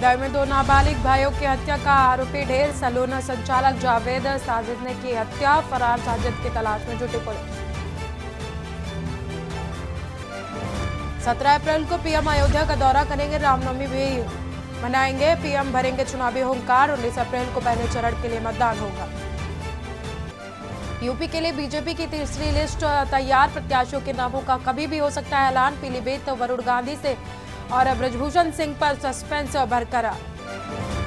बदायूं में 2 नाबालिग भाइयों की हत्या का आरोपी ढेर। सलून संचालक जावेद साजिद ने की हत्या। फरार साजिद की तलाश में जुटी पुलिस। 17 अप्रैल को पीएम अयोध्या का दौरा करेंगे। रामनवमी भी मनाएंगे। पीएम भरेंगे चुनावी हुंकार। 19 अप्रैल को पहले चरण के लिए मतदान होगा। यूपी के लिए बीजेपी की तीसरी लिस्ट तैयार। प्रत्याशियों के नामों का कभी भी हो सकता है ऐलान। पीलीभीत वरुण गांधी से और ब्रजभूषण सिंह पर सस्पेंस बरकरार।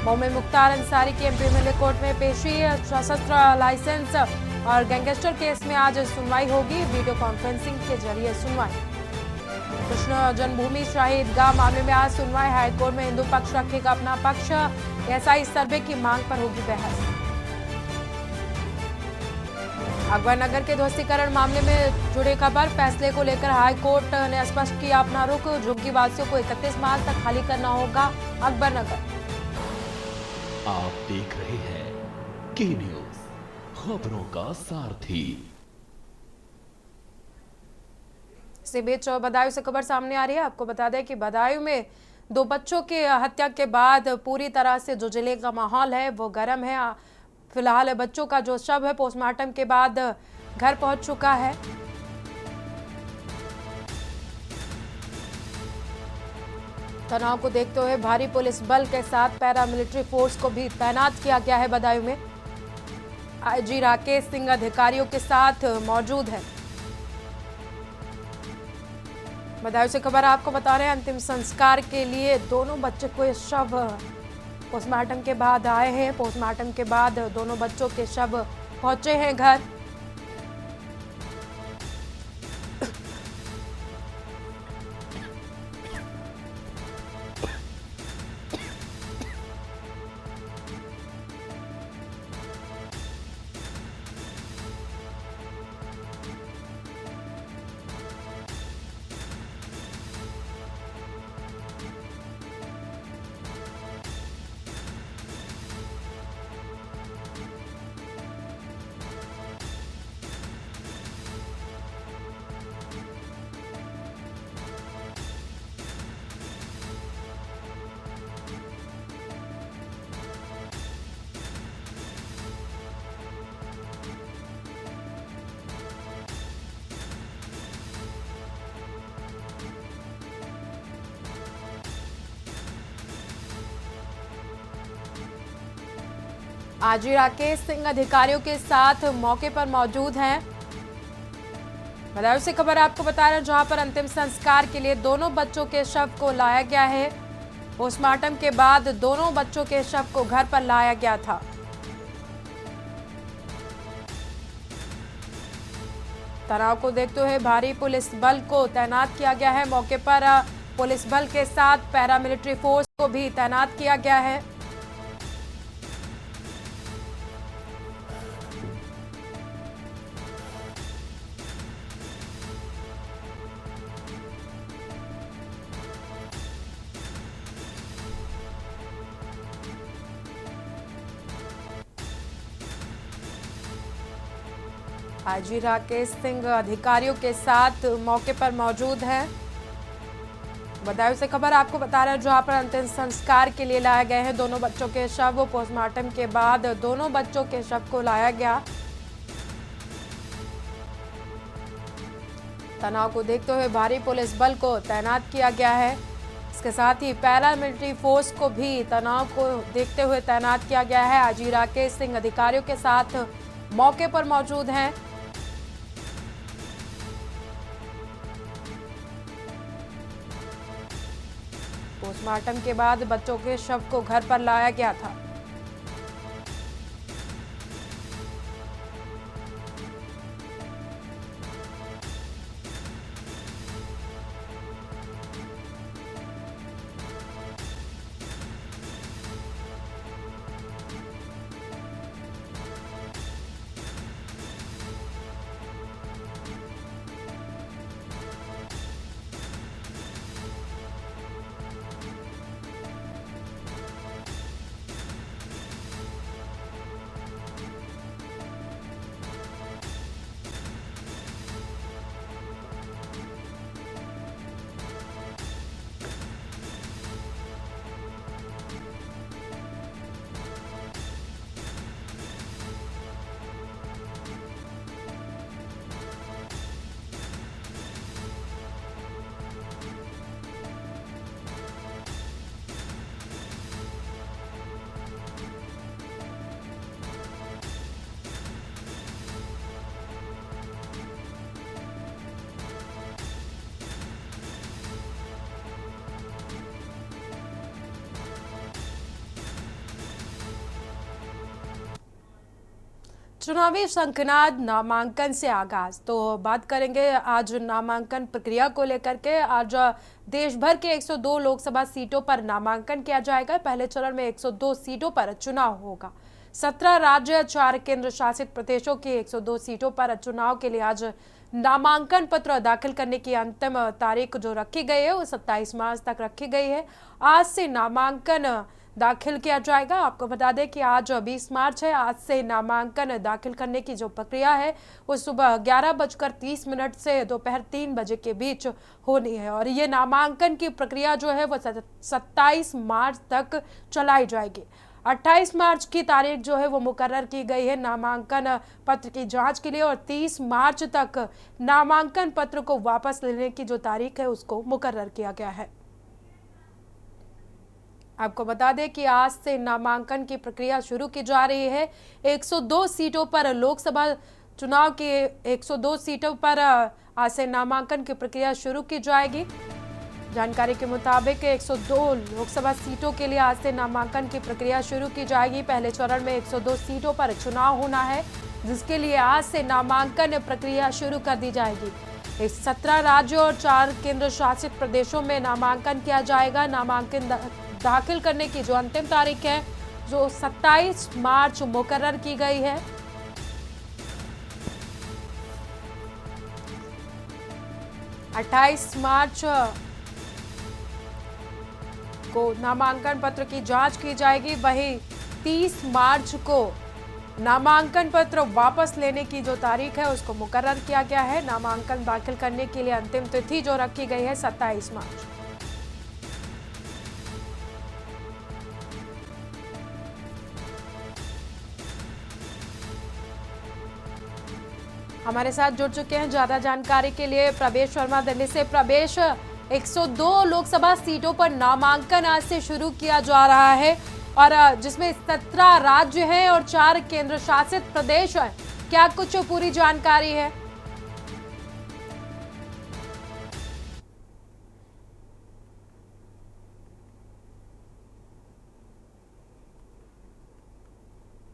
मोमिन मुख्तार अंसारी की एमपी एमएलए कोर्ट में पेशी। सशस्त्र लाइसेंस और गैंगस्टर केस में आज सुनवाई होगी। वीडियो कॉन्फ्रेंसिंग के जरिए सुनवाई। कृष्ण जन्मभूमि शाही ईदगाह मामले में आज सुनवाई। हाईकोर्ट में हिंदू पक्ष रखेगा अपना पक्ष। एसआई सर्वे की मांग पर होगी बहस। अकबरनगर के ध्वस्तीकरण मामले में जुड़ी खबर। फैसले को लेकर हाईकोर्ट ने स्पष्ट किया अपना रुख। झुग्गी वासियों को 31 मार्च तक खाली करना होगा अकबरनगर। आप देख रहे हैं के न्यूज, खबरों का सारथी। इसी बीच बदायूं से खबर सामने आ रही है। आपको बता दें कि बदायूं में 2 बच्चों की हत्या के बाद पूरी तरह से जो जिले का माहौल है वो गर्म है। फिलहाल बच्चों का जो शव है पोस्टमार्टम के बाद घर पहुंच चुका है। तनाव को देखते हुए भारी पुलिस बल के साथ पैरामिलिट्री फोर्स को भी तैनात किया गया है। बदायूं में आईजी राकेश सिंह अधिकारियों के साथ मौजूद है। बदायूं से खबर आपको बता रहे हैं। अंतिम संस्कार के लिए दोनों बच्चे को शव पोस्टमार्टम के बाद आए हैं। पोस्टमार्टम के बाद दोनों बच्चों के शव पहुंचे हैं घर। आईजी राकेश सिंह अधिकारियों के साथ मौके पर मौजूद हैं। बदायूं से खबर आपको बता रहे हैं जहां पर अंतिम संस्कार के लिए दोनों बच्चों के शव को लाया गया है। पोस्टमार्टम के बाद दोनों बच्चों के शव को घर पर लाया गया था। तनाव को देखते हुए भारी पुलिस बल को तैनात किया गया है। मौके पर पुलिस बल के साथ पैरामिलिट्री फोर्स को भी तैनात किया गया है। आईजी राकेश सिंह अधिकारियों के साथ मौके पर मौजूद हैं। बदायूं से खबर आपको बता रहे हैं जहां पर अंतिम संस्कार के लिए लाए गए हैं दोनों बच्चों के शव। पोस्टमार्टम के बाद दोनों बच्चों के शव को लाया गया। तनाव को देखते हुए भारी पुलिस बल को तैनात किया गया है। इसके साथ ही पैरामिलिट्री फोर्स को भी तनाव को देखते हुए तैनात किया गया है। आईजी राकेश सिंह अधिकारियों के साथ मौके पर मौजूद हैं। पोस्टमार्टम के बाद बच्चों के शव को घर पर लाया गया था। चुनावी शंखनाद नामांकन से आगाज। तो बात करेंगे आज नामांकन प्रक्रिया को लेकर के। आज देश भर के 102 लोकसभा सीटों पर नामांकन किया जाएगा। पहले चरण में 102 सीटों पर चुनाव होगा। 17 राज्य 4 केंद्र शासित प्रदेशों की 102 सीटों पर चुनाव के लिए आज नामांकन पत्र दाखिल करने की अंतिम तारीख जो रखी गई है वो 27 मार्च तक रखी गई है। आज से नामांकन दाखिल किया जाएगा। आपको बता दें कि आज 20 मार्च है। आज से नामांकन दाखिल करने की जो प्रक्रिया है वो सुबह 11:30 से दोपहर 3 बजे के बीच होनी है और ये नामांकन की प्रक्रिया जो है वो 27 मार्च तक चलाई जाएगी। 28 मार्च की तारीख जो है वो मुकर्रर की गई है नामांकन पत्र की जांच के लिए और 30 मार्च तक नामांकन पत्र को वापस लेने की जो तारीख है उसको मुकर्रर किया गया है। आपको बता दें कि आज से नामांकन की प्रक्रिया शुरू की जा रही है। 102 सीटों पर लोकसभा चुनाव की 102 सीटों पर आज से नामांकन की प्रक्रिया शुरू की जाएगी। जानकारी के मुताबिक 102 लोकसभा सीटों के लिए आज से नामांकन की प्रक्रिया शुरू की जाएगी। पहले चरण में 102 सीटों पर चुनाव होना है, जिसके लिए आज से नामांकन प्रक्रिया शुरू कर दी जाएगी। 17 राज्यों और 4 केंद्र शासित प्रदेशों में नामांकन किया जाएगा। नामांकन दाखिल करने की जो अंतिम तारीख है जो 27 मार्च मुकर्रर की गई है। अट्ठाईस मार्च को नामांकन पत्र की जांच की जाएगी। वहीं 30 मार्च को नामांकन पत्र वापस लेने की जो तारीख है उसको मुकर्रर किया गया है। नामांकन दाखिल करने के लिए अंतिम तिथि जो रखी गई है 27 मार्च। हमारे साथ जुड़ चुके हैं ज्यादा जानकारी के लिए प्रवेश शर्मा दिल्ली से। प्रवेश, 102 लोकसभा सीटों पर नामांकन आज से शुरू किया जा रहा है और जिसमें 17 राज्य हैं और 4 केंद्र शासित प्रदेश हैं। क्या कुछ पूरी जानकारी है?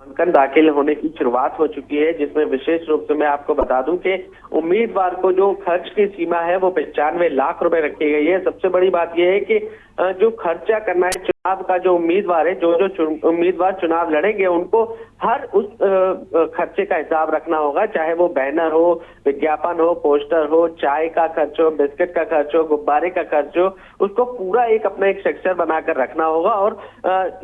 नामांकन दाखिल होने की शुरुआत हो चुकी है, जिसमें विशेष रूप से मैं आपको बता दूं कि उम्मीदवार को जो खर्च की सीमा है वो 95 लाख रुपए रखी गई है। सबसे बड़ी बात यह है कि जो खर्चा करना है चुनाव का, जो उम्मीदवार है, जो उम्मीदवार चुनाव लड़ेंगे उनको हर उस खर्चे का हिसाब रखना होगा, चाहे वो बैनर हो, विज्ञापन हो, पोस्टर हो, चाय का खर्च हो, बिस्किट का खर्च हो, गुब्बारे का खर्च हो, उसको पूरा अपना एक स्ट्रक्चर बनाकर रखना होगा और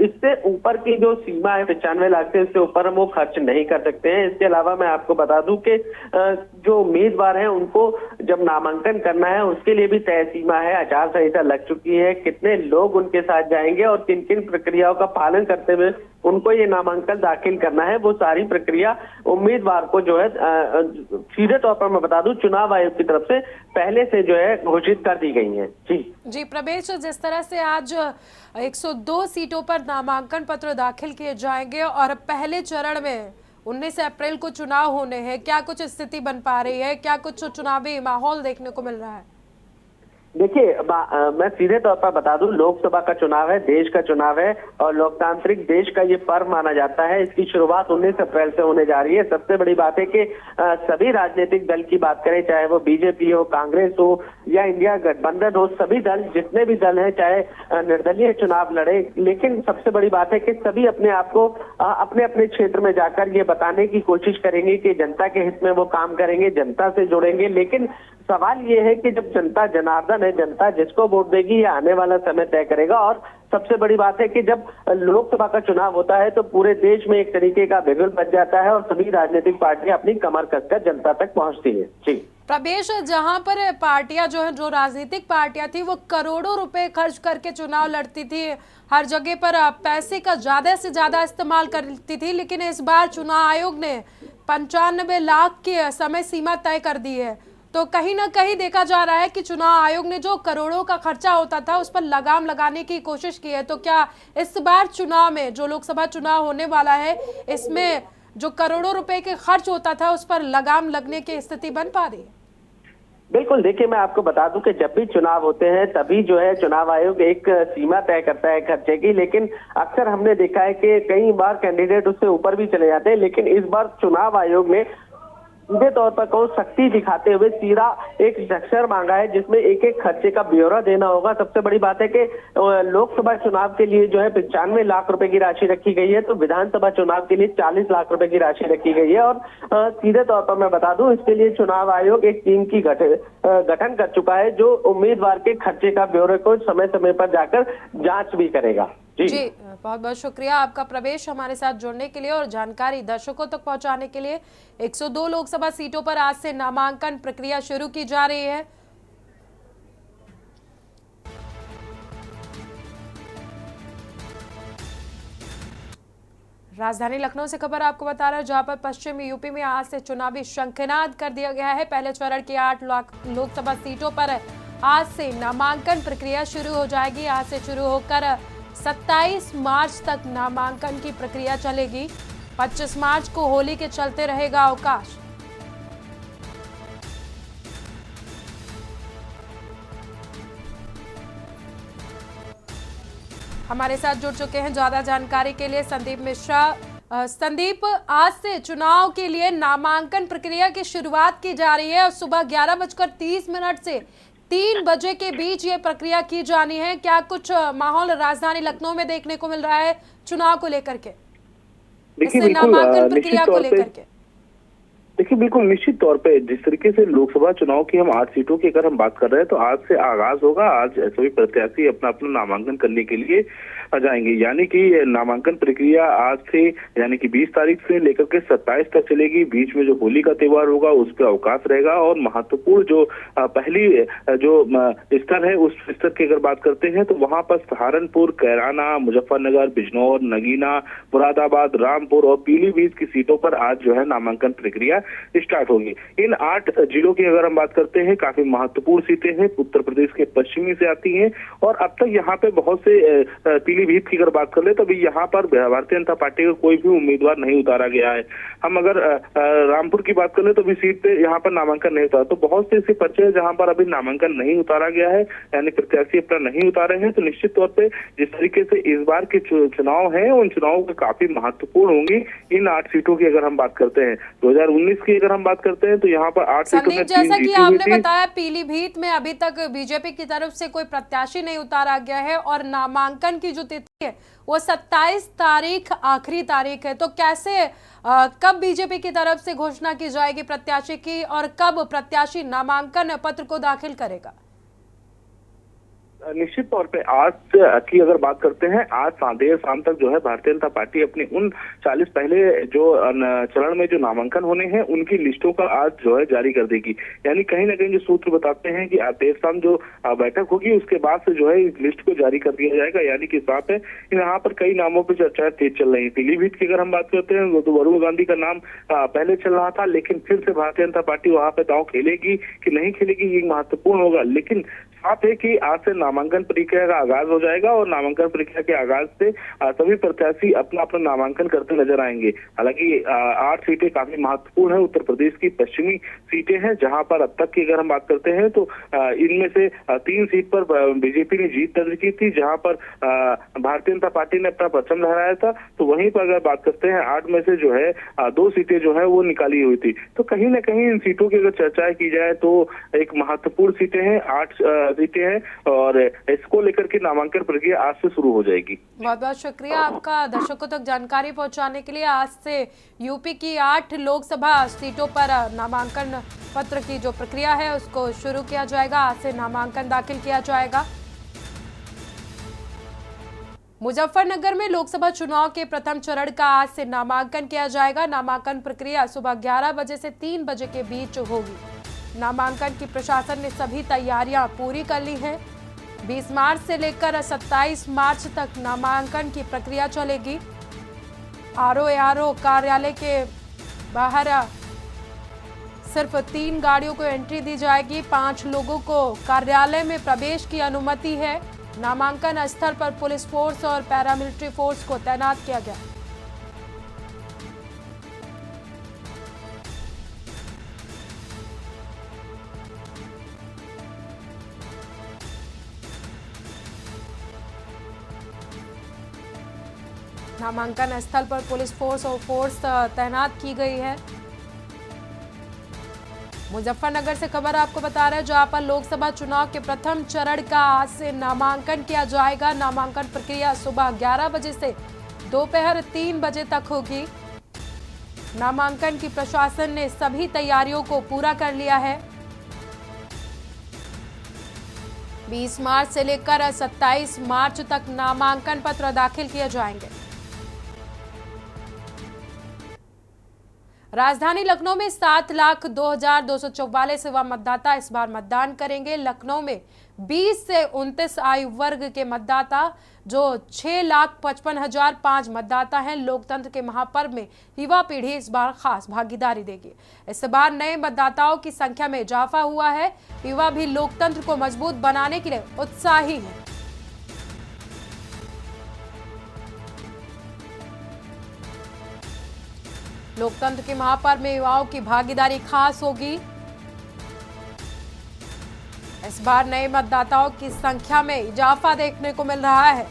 इससे ऊपर की जो सीमा है 95 लाख से इससे ऊपर हम वो खर्च नहीं कर सकते हैं। इसके अलावा मैं आपको बता दूं कि जो उम्मीदवार हैं उनको जब नामांकन करना है उसके लिए भी तय सीमा है। आचार संहिता लग चुकी है, कितने लोग उनके साथ जाएंगे और किन किन प्रक्रियाओं का पालन करते हुए उनको ये नामांकन दाखिल करना है, वो सारी प्रक्रिया उम्मीदवार को जो है सीधे तौर पर मैं बता दूं चुनाव आयोग की तरफ से पहले से जो है घोषित कर दी गई है। जी प्रवेश, जिस तरह से आज 102 सीटों पर नामांकन पत्र दाखिल किए जाएंगे और पहले चरण में 19 अप्रैल को चुनाव होने हैं, क्या कुछ स्थिति बन पा रही है? क्या कुछ चुनावी माहौल देखने को मिल रहा है? देखिए, मैं सीधे तौर पर बता दूं, लोकसभा का चुनाव है, देश का चुनाव है और लोकतांत्रिक देश का ये पर्व माना जाता है। इसकी शुरुआत 19 अप्रैल से होने जा रही है। सबसे बड़ी बात है कि सभी राजनीतिक दल की बात करें, चाहे वो बीजेपी हो, कांग्रेस हो या इंडिया गठबंधन हो, सभी दल, जितने भी दल हैं, चाहे निर्दलीय चुनाव लड़े, लेकिन सबसे बड़ी बात है कि सभी अपने आप को अपने अपने क्षेत्र में जाकर ये बताने की कोशिश करेंगे कि जनता के हित में वो काम करेंगे, जनता से जुड़ेंगे। लेकिन सवाल ये है कि जब जनता जनार्दन है, जनता जिसको वोट देगी ये आने वाला समय तय करेगा। और सबसे बड़ी बात है कि जब लोकसभा का चुनाव होता है तो पूरे देश में एक तरीके का बिगुल बच जाता है और सभी राजनीतिक पार्टियां अपनी कमर कसकर जनता तक पहुंचती है। जी प्रवेश, जहां पर पार्टियां जो है, जो राजनीतिक पार्टियां थी वो करोड़ों रुपए खर्च करके चुनाव लड़ती थी, हर जगह पर पैसे का ज्यादा से ज्यादा इस्तेमाल करती थी, लेकिन इस बार चुनाव आयोग ने 95 लाख की समय सीमा तय कर दी है। तो कहीं ना कहीं देखा जा रहा है कि चुनाव आयोग ने जो करोड़ों का खर्चा होता था उस पर लगाम लगाने की कोशिश की है। तो क्या इस बार चुनाव में, जो लोकसभा चुनाव होने वाला है, इसमें जो करोड़ों रुपए के खर्च होता था उस पर लगाम लगने की स्थिति बन पा रही है? बिल्कुल, देखिए मैं आपको बता दूं कि जब भी चुनाव होते हैं तभी जो है चुनाव आयोग एक सीमा तय करता है खर्चे की, लेकिन अक्सर हमने देखा है कि कई बार कैंडिडेट उससे ऊपर भी चले जाते हैं, लेकिन इस बार चुनाव आयोग ने सीधे तौर पर कहूँ सख्ती दिखाते हुए सीधा एक स्ट्रक्चर मांगा है जिसमें एक एक खर्चे का ब्यौरा देना होगा। सबसे बड़ी बात है कि लोकसभा चुनाव के लिए जो है 95 लाख रुपए की राशि रखी गई है, तो विधानसभा चुनाव के लिए 40 लाख रुपए की राशि रखी गई है। और सीधे तौर पर मैं बता दूं, इसके लिए चुनाव आयोग एक टीम की गठन कर चुका है जो उम्मीदवार के खर्चे का ब्यौरे को समय समय पर जाकर जांच भी करेगा। जी बहुत बहुत शुक्रिया आपका प्रवेश हमारे साथ जुड़ने के लिए और जानकारी दर्शकों तक पहुंचाने के लिए। 102 लोकसभा सीटों पर आज से नामांकन प्रक्रिया शुरू की जा रही है। राजधानी लखनऊ से खबर आपको बता रहा है, जहां पर पश्चिमी यूपी में आज से चुनावी शंखनाद कर दिया गया है। पहले चरण की 8 लोकसभा सीटों पर आज से नामांकन प्रक्रिया शुरू हो जाएगी। आज से शुरू होकर 27 मार्च तक नामांकन की प्रक्रिया चलेगी। 25 मार्च को होली के चलते रहेगा अवकाश। हमारे साथ जुड़ चुके हैं ज्यादा जानकारी के लिए संदीप मिश्रा। संदीप, आज से चुनाव के लिए नामांकन प्रक्रिया की शुरुआत की जा रही है और सुबह 11:30 से 3 बजे के बीच ये प्रक्रिया की जानी है। क्या कुछ माहौल राजधानी लखनऊ में देखने को मिल रहा है चुनाव को लेकर के, इससे नामांकन प्रक्रिया को लेकर के? देखिए बिल्कुल निश्चित तौर पे जिस तरीके से लोकसभा चुनाव की हम 8 सीटों की अगर हम बात कर रहे हैं तो आज से आगाज होगा। आज सभी प्रत्याशी अपना अपना नामांकन करने के लिए जाएंगे, यानी कि नामांकन प्रक्रिया आज से यानी कि 20 तारीख से लेकर के 27 तक चलेगी। बीच में जो होली का त्योहार होगा उस पर अवकाश रहेगा और महत्वपूर्ण जो पहली जो स्तर है उस स्तर की अगर बात करते हैं तो वहां पर सहारनपुर, कैराना, मुजफ्फरनगर, बिजनौर, नगीना, मुरादाबाद, रामपुर और पीलीभीत की सीटों पर आज जो है नामांकन प्रक्रिया स्टार्ट होगी। इन 8 जिलों की अगर हम बात करते हैं काफी महत्वपूर्ण सीटें हैं, उत्तर प्रदेश के पश्चिमी से आती हैं और अब तक यहाँ पे बहुत से पीलीभीत की अगर बात कर ले तो अभी यहाँ पर भारतीय जनता पार्टी का कोई भी उम्मीदवार नहीं उतारा गया है। हम अगर रामपुर की बात कर ले तो अभी सीट पे यहाँ पर नामांकन नहीं उतारा, तो बहुत से ऐसे पर्चे हैं जहाँ पर अभी नामांकन नहीं उतारा गया है, यानी प्रत्याशी अपना नहीं उतारे हैं। तो निश्चित तौर पर जिस तरीके से इस बार के चुनाव है उन चुनावों के काफी महत्वपूर्ण होंगी। इन 8 सीटों की अगर हम बात करते हैं 2019 की अगर हम बात करते हैं तो यहाँ पर 8 सीटों में 3 जैसा कि जीती हुई आपने थी। बताया पीलीभीत में अभी तक बीजेपी की तरफ से कोई प्रत्याशी नहीं उतारा गया है और नामांकन की जो तिथि है वो 27 तारीख आखिरी तारीख है। तो कैसे कब बीजेपी की तरफ से घोषणा की जाएगी प्रत्याशी की और कब प्रत्याशी नामांकन पत्र को दाखिल करेगा? निश्चित तौर पे आज की अगर बात करते हैं आज देर शाम तक जो है भारतीय जनता पार्टी अपनी उन 40 पहले जो चरण में जो नामांकन होने हैं उनकी लिस्टों का आज जो है जारी कर देगी। यानी कहीं ना कहीं जो सूत्र बताते हैं कि आज देर शाम जो बैठक होगी उसके बाद से जो है इस लिस्ट को जारी कर दिया जाएगा। यानी कि साथ है यहाँ पर कई नामों पर चर्चाएं तेज चल रही है। पीलीभीत की अगर हम बात करते हैं तो वरुण गांधी का नाम पहले चल रहा था, लेकिन फिर से भारतीय जनता पार्टी वहां पे दांव खेलेगी कि नहीं खेलेगी ये महत्वपूर्ण होगा। लेकिन साथ है कि आज से नामांकन प्रक्रिया का आगाज हो जाएगा और नामांकन प्रक्रिया के आगाज से सभी प्रत्याशी अपना अपना नामांकन करते नजर आएंगे। हालांकि 8 सीटें काफी महत्वपूर्ण है, उत्तर प्रदेश की पश्चिमी सीटें हैं जहां पर अब तक की अगर हम बात करते हैं तो इनमें से 3 सीट पर बीजेपी ने जीत दर्ज की थी, जहां पर भारतीय जनता पार्टी ने अपना परचम लहराया था। तो वहीं पर अगर बात करते हैं 8 में से जो है 2 सीटें जो है वो निकाली हुई थी। तो कहीं ना कहीं इन सीटों की अगर चर्चाएं की जाए तो एक महत्वपूर्ण सीटें हैं, 8 सीटें हैं और इसको लेकर के नामांकन प्रक्रिया आज से शुरू हो जाएगी। बहुत बहुत शुक्रिया आपका दर्शकों तक जानकारी पहुंचाने के लिए। आज से यूपी की 8 लोकसभा सीटों पर नामांकन पत्र की जो प्रक्रिया है उसको शुरू किया जाएगा। आज से नामांकन दाखिल किया जाएगा। मुजफ्फरनगर में लोकसभा चुनाव के प्रथम चरण का आज से नामांकन किया जाएगा। नामांकन प्रक्रिया सुबह 11 बजे से 3 बजे के बीच होगी। नामांकन की प्रशासन ने सभी तैयारियां पूरी कर ली हैं। 20 मार्च से लेकर 27 मार्च तक नामांकन की प्रक्रिया चलेगी। आरओ कार्यालय के बाहर सिर्फ 3 गाड़ियों को एंट्री दी जाएगी। 5 लोगों को कार्यालय में प्रवेश की अनुमति है। नामांकन स्थल पर पुलिस फोर्स और पैरामिलिट्री फोर्स को तैनात किया गया। नामांकन स्थल पर पुलिस फोर्स तैनात की गई है। मुजफ्फरनगर से खबर आपको बता रहे हैं, जहां पर लोकसभा चुनाव के प्रथम चरण का आज से नामांकन किया जाएगा। नामांकन प्रक्रिया सुबह 11 बजे से दोपहर 3 बजे तक होगी। नामांकन की प्रशासन ने सभी तैयारियों को पूरा कर लिया है। 20 मार्च से लेकर 27 मार्च तक नामांकन पत्र दाखिल किए जाएंगे। राजधानी लखनऊ में 7,02,244 युवा मतदाता इस बार मतदान करेंगे। लखनऊ में 20 से 29 आयु वर्ग के मतदाता, जो 6,55,005 मतदाता हैं। लोकतंत्र के महापर्व में युवा पीढ़ी इस बार खास भागीदारी देगी। इस बार नए मतदाताओं की संख्या में इजाफा हुआ है। युवा भी लोकतंत्र को मजबूत बनाने के लिए उत्साही हैं। लोकतंत्र के महापर्व में युवाओं की भागीदारी खास होगी। इस बार नए मतदाताओं की संख्या में इजाफा देखने को मिल रहा है।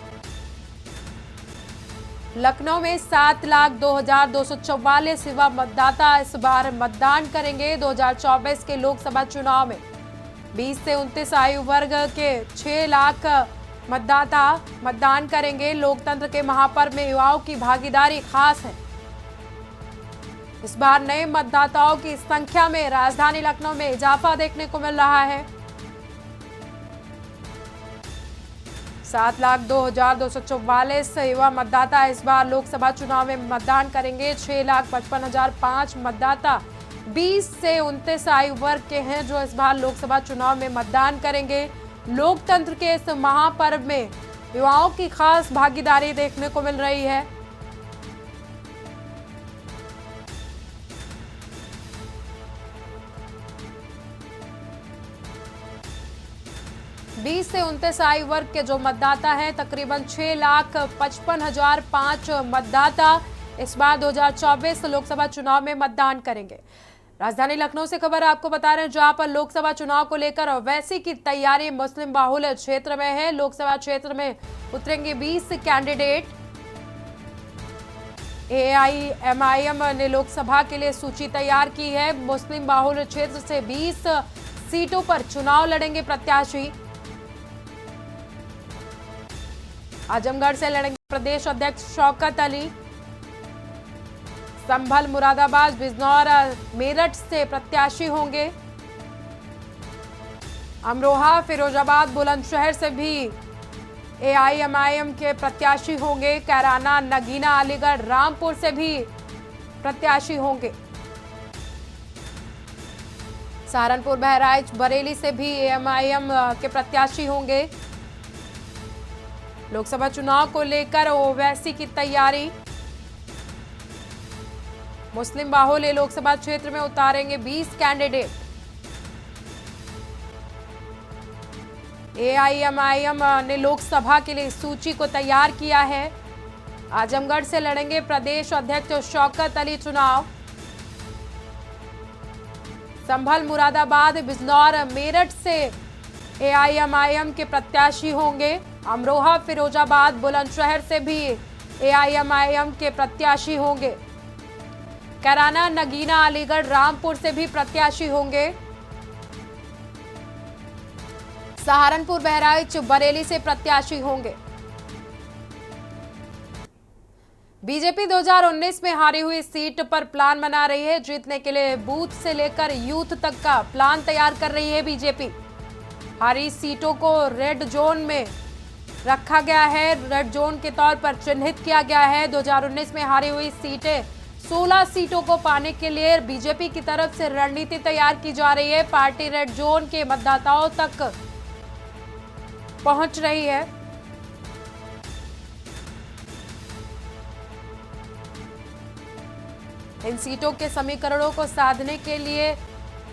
लखनऊ में 7,02,244 युवा मतदाता इस बार मतदान करेंगे। 2024 के लोकसभा चुनाव में 20 से 29 आयु वर्ग के 6 लाख मतदाता मतदान करेंगे। लोकतंत्र के महापर्व में युवाओं की भागीदारी खास है। इस बार नए मतदाताओं की संख्या में राजधानी लखनऊ में इजाफा देखने को मिल रहा है। 7,02,244 युवा मतदाता इस बार लोकसभा चुनाव में मतदान करेंगे। 6,55,005 मतदाता 20 से 29 आयु वर्ग के हैं, जो इस बार लोकसभा चुनाव में मतदान करेंगे। लोकतंत्र के इस महापर्व में युवाओं की खास भागीदारी देखने को मिल रही है। 20 से 29 आयु वर्ग के जो मतदाता हैं, तकरीबन 6,55,005 मतदाता इस बार 2024 लोकसभा चुनाव में मतदान करेंगे। राजधानी लखनऊ से खबर आपको बता रहे हैं, जहां पर लोकसभा चुनाव को लेकर ओवैसी की तैयारी मुस्लिम बाहुल्य क्षेत्र में है। लोकसभा क्षेत्र में उतरेंगे 20 कैंडिडेट। AIMIM ने लोकसभा के लिए सूची तैयार की है। मुस्लिम बाहुल्य क्षेत्र से 20 सीटों पर चुनाव लड़ेंगे प्रत्याशी। आजमगढ़ से लड़ेंगे प्रदेश अध्यक्ष शौकत अली। संभल, मुरादाबाद, बिजनौर, मेरठ से प्रत्याशी होंगे। अमरोहा, फिरोजाबाद, बुलंदशहर से भी AIMIM के प्रत्याशी होंगे। कैराना, नगीना, अलीगढ़, रामपुर से भी प्रत्याशी होंगे। सहारनपुर, बहराइच, बरेली से भी AIMIM के प्रत्याशी होंगे। लोकसभा चुनाव को लेकर ओवैसी की तैयारी। मुस्लिम बाहुल्य लोकसभा क्षेत्र में उतारेंगे 20 कैंडिडेट। AIMIM ने लोकसभा के लिए सूची को तैयार किया है। आजमगढ़ से लड़ेंगे प्रदेश अध्यक्ष शौकत अली चुनाव। संभल, मुरादाबाद, बिजनौर, मेरठ से AIMIM के प्रत्याशी होंगे। अमरोहा, फिरोजाबाद, बुलंदशहर से भी AIMIM के प्रत्याशी होंगे। कैराना, नगीना, अलीगढ़, रामपुर से भी प्रत्याशी होंगे। सहारनपुर, बहराइच, बरेली से प्रत्याशी होंगे। बीजेपी 2019 में हारी हुई सीट पर प्लान बना रही है। जीतने के लिए बूथ से लेकर यूथ तक का प्लान तैयार कर रही है बीजेपी। हारी सीटों को रेड जोन में रखा गया है, रेड जोन के तौर पर चिन्हित किया गया है। 2019 में हारी हुई सीटें 16 सीटों को पाने के लिए बीजेपी की तरफ से रणनीति तैयार की जा रही है। पार्टी रेड जोन के मतदाताओं तक पहुंच रही है। इन सीटों के समीकरणों को साधने के लिए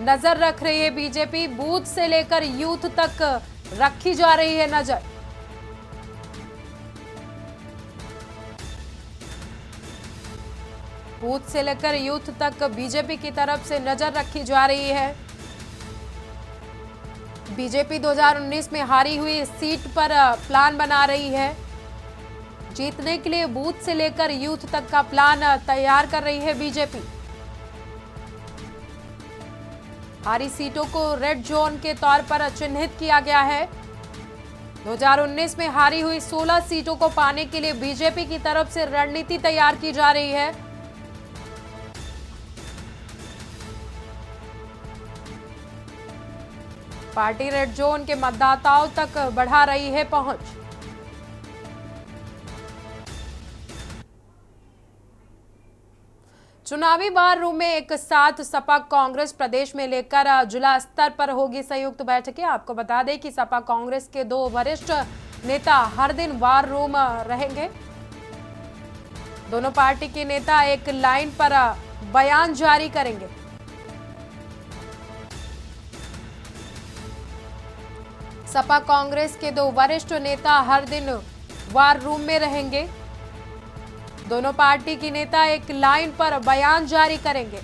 नजर रख रही है बीजेपी। बूथ से लेकर यूथ तक रखी जा रही है नजर। बूथ से लेकर यूथ तक बीजेपी की तरफ से नजर रखी जा रही है। बीजेपी 2019 में हारी हुई सीट पर प्लान बना रही है। जीतने के लिए बूथ से लेकर यूथ तक का प्लान तैयार कर रही है बीजेपी। हारी सीटों को रेड जोन के तौर पर चिन्हित किया गया है। 2019 में हारी हुई 16 सीटों को पाने के लिए बीजेपी की तरफ से रणनीति तैयार की जा रही है। पार्टी रेड जोन के मतदाताओं तक बढ़ा रही है पहुंच। चुनावी वार रूम में एक साथ सपा कांग्रेस प्रदेश में लेकर जिला स्तर पर होगी संयुक्त बैठकें। आपको बता दें कि सपा कांग्रेस के 2 वरिष्ठ नेता हर दिन वार रूम रहेंगे। दोनों पार्टी के नेता एक लाइन पर बयान जारी करेंगे। सपा कांग्रेस के 2 वरिष्ठ नेता हर दिन वार रूम में रहेंगे। दोनों पार्टी की नेता एक लाइन पर बयान जारी करेंगे।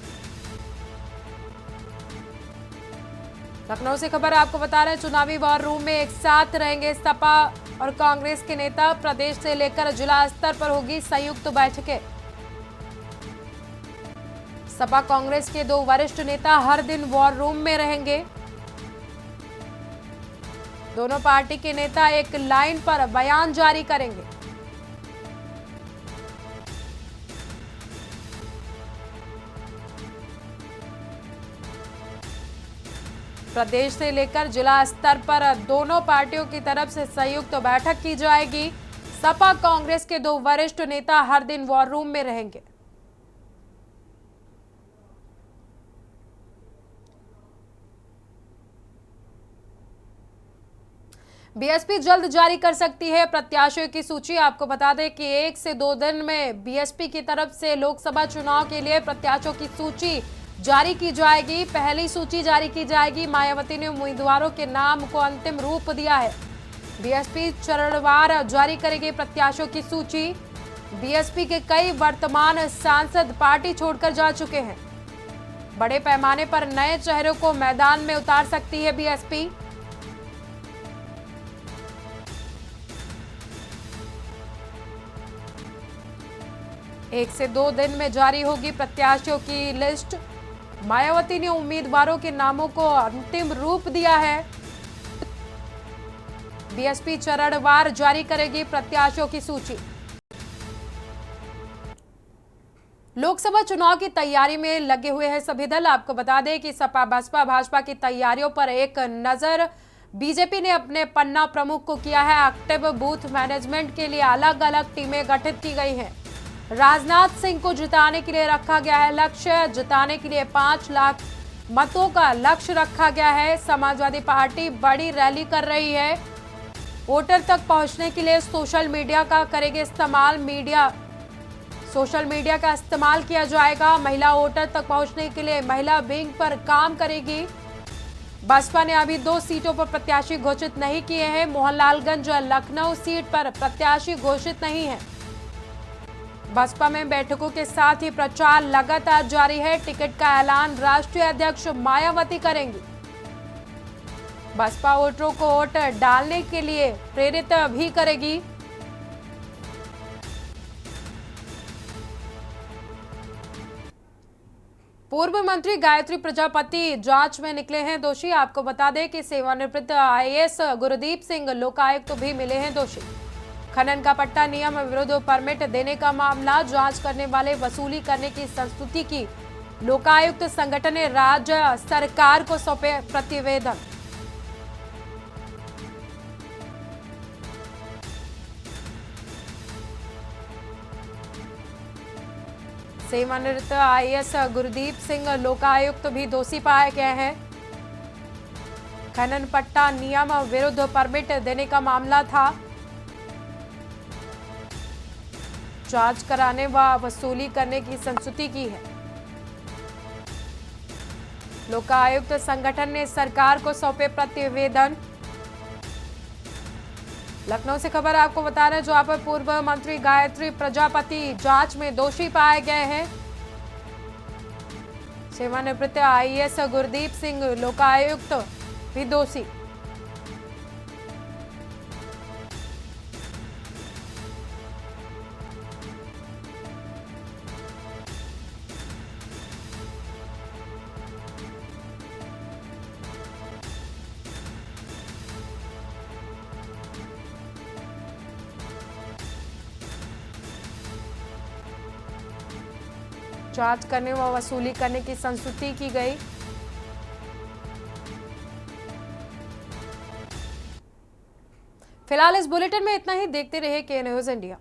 लखनऊ से खबर आपको बता रहे हैं, चुनावी वार रूम में एक साथ रहेंगे सपा और कांग्रेस के नेता। प्रदेश से लेकर जिला स्तर पर होगी संयुक्त बैठकें। सपा कांग्रेस के 2 वरिष्ठ नेता हर दिन वार रूम में रहेंगे। दोनों पार्टी के नेता एक लाइन पर बयान जारी करेंगे। प्रदेश से लेकर जिला स्तर पर दोनों पार्टियों की तरफ से संयुक्त बैठक की जाएगी। सपा कांग्रेस के 2 वरिष्ठ नेता हर दिन वॉर रूम में रहेंगे। बीएसपी जल्द जारी कर सकती है प्रत्याशियों की सूची। आपको बता दें कि 1 से 2 दिन में बीएसपी की तरफ से लोकसभा चुनाव के लिए प्रत्याशियों की सूची जारी की जाएगी। पहली सूची जारी की जाएगी। मायावती ने उम्मीदवारों के नाम को अंतिम रूप दिया है। बीएसपी चरणवार जारी करेगी प्रत्याशियों की सूची। बीएसपी के कई वर्तमान सांसद पार्टी छोड़कर जा चुके हैं। बड़े पैमाने पर नए चेहरों को मैदान में उतार सकती है बीएसपी। एक से 2 दिन में जारी होगी प्रत्याशियों की लिस्ट। मायावती ने उम्मीदवारों के नामों को अंतिम रूप दिया है। बीएसपी चरणवार जारी करेगी प्रत्याशियों की सूची। लोकसभा चुनाव की तैयारी में लगे हुए हैं सभी दल। आपको बता दें कि सपा बसपा भाजपा की तैयारियों पर एक नजर बीजेपी ने अपने पन्ना प्रमुख को किया है एक्टिव। बूथ मैनेजमेंट के लिए अलग अलग टीमें गठित की गई हैं। राजनाथ सिंह को जिताने के लिए रखा गया है लक्ष्य। जिताने के लिए 5 लाख मतों का लक्ष्य रखा गया है। समाजवादी पार्टी बड़ी रैली कर रही है। वोटर तक पहुंचने के लिए सोशल मीडिया का करेंगे इस्तेमाल। सोशल मीडिया का इस्तेमाल किया जाएगा। महिला वोटर तक पहुंचने के लिए महिला विंग पर काम करेगी। बसपा ने अभी 2 सीटों पर प्रत्याशी घोषित नहीं किए हैं। मोहनलालगंज लखनऊ सीट पर प्रत्याशी घोषित नहीं है। बसपा में बैठकों के साथ ही प्रचार लगातार जारी है। टिकट का ऐलान राष्ट्रीय अध्यक्ष मायावती करेंगी। बसपा वोटरों को वोट डालने के लिए प्रेरित भी करेगी। पूर्व मंत्री गायत्री प्रजापति जांच में निकले हैं दोषी। आपको बता दें कि सेवानिवृत्त आईएएस गुरदीप सिंह लोकायुक्त भी मिले हैं दोषी। खनन का पट्टा नियम विरुद्ध परमिट देने का मामला जांच करने वाले वसूली करने की संस्तुति की लोकायुक्त संगठन ने राज्य सरकार को सौंपे प्रतिवेदन। सेवानिवृत्त आईएएस गुरदीप सिंह लोकायुक्त भी दोषी पाए गए हैं। खनन पट्टा नियम विरुद्ध परमिट देने का मामला था। जांच कराने व वसूली करने की संस्तुति की है। लोकायुक्त संगठन ने सरकार को सौंपे प्रतिवेदन। लखनऊ से खबर आपको बता रहे हैं, जहां पर पूर्व मंत्री गायत्री प्रजापति जांच में दोषी पाए गए हैं। सेवानिवृत्त आईएएस गुरदीप सिंह लोकायुक्त भी दोषी। जांच करने व वसूली करने की संस्तुति की गई। फिलहाल इस बुलेटिन में इतना ही। देखते रहिए के न्यूज़ इंडिया।